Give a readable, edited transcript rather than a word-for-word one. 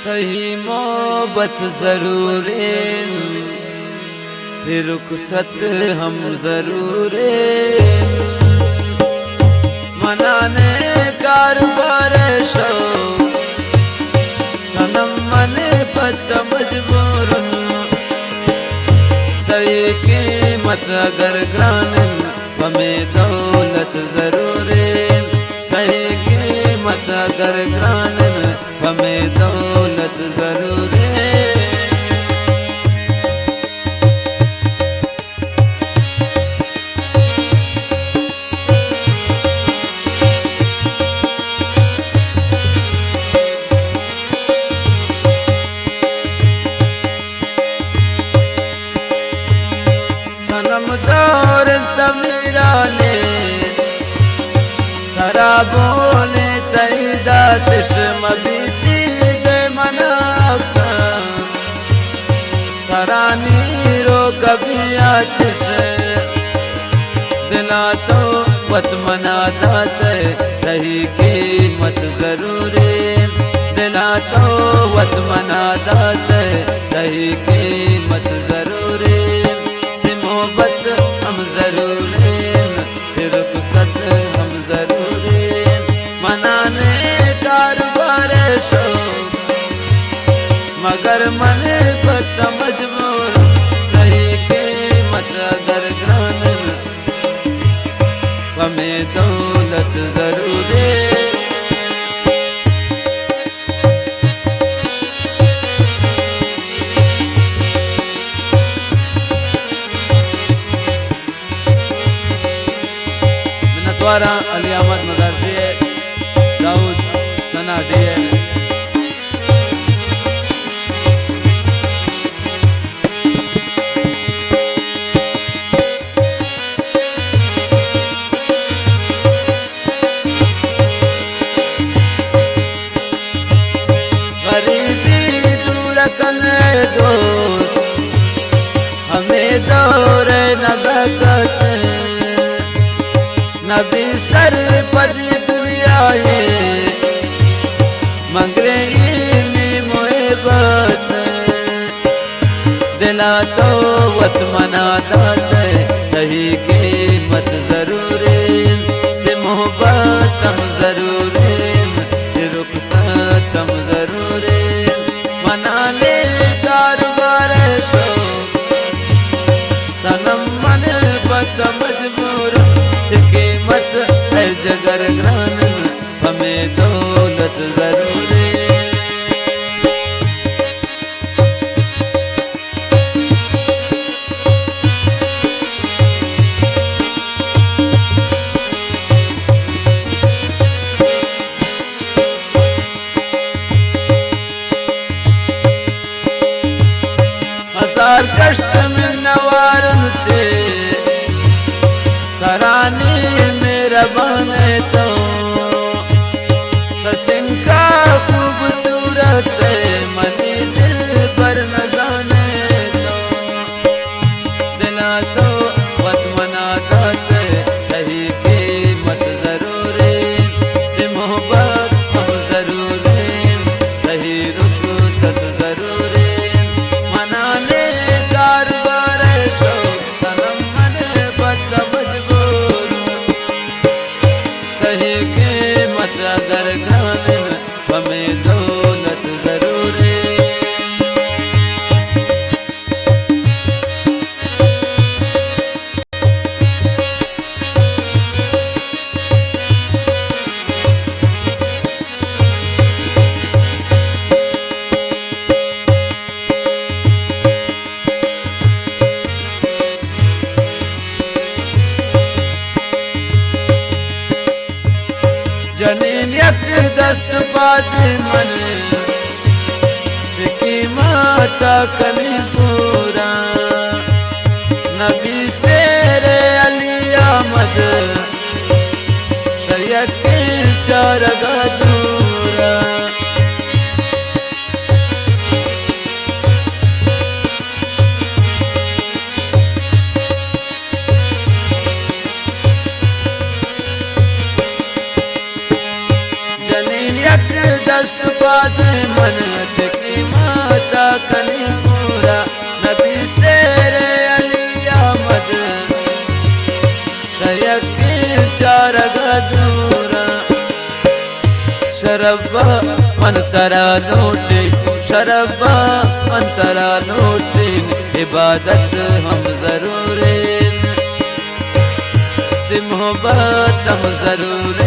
थही मोहब्बत जरूर थी रुखसत हम जरूर मनाने कारबार शो सनम मने पत मजबूर तई कीमत अगर ग्रान हमें दौलत जरूर तई कीमत अगर ग्रान हमें दौलत जरूर सनम दौर तमीरा ने शराबों ने तईदा तिश्म बीची मनाता सरानी रो कभी आचिश दिला तो वत मनाता तही कीमत जरूर दिला तो वत मनाता तही कीमत जरूर मोहब्बत हम जरूर फिर रुखसत हम जरूर मनाने कारबार शो मगर मने पत मजबूर कहीं कीमत अगर ग्रान हमें दौलत जरूर द्वारा अली अहमद मदरसी दाऊद सना DL गरीबी दूर कने दोस्त हमें दौरे नज़ाकत नबी सर पदी दुनिया है मगरे में मोहब्बत दिला तो वत मनाता तही कीमत जरूर ते मोहब्बत हम जरूर ते रुखसत हम जरूर मनाने कारबार शो सनम मन पत मजबूर कीमत है जगर ग्रान हमें दौलत जरूर हजार कष्ट में नवारन थे सरानी मेरा बने तो सचिन का खूबसूरत मनी दिल पर न जाने तो दिला तो वत मनाता तही कीमत जरूर मोहब्बत हम जरूर तही रुखसत जरूर मनाने कारबार शो सनम मने पत मजबूर कहीं कीमत अगर ग्रान हमें दौलत जरूर जनीन यक दस्त बाद मन कीमता कली पूरा नबी शेरे अली अहमद शयक चारगा दूरा दस्त बाद मन गदूरा शरबा अंतरा लूटे शरबा अंतरा लूटे इबादत हम जरूर मोहब्बत हम जरूर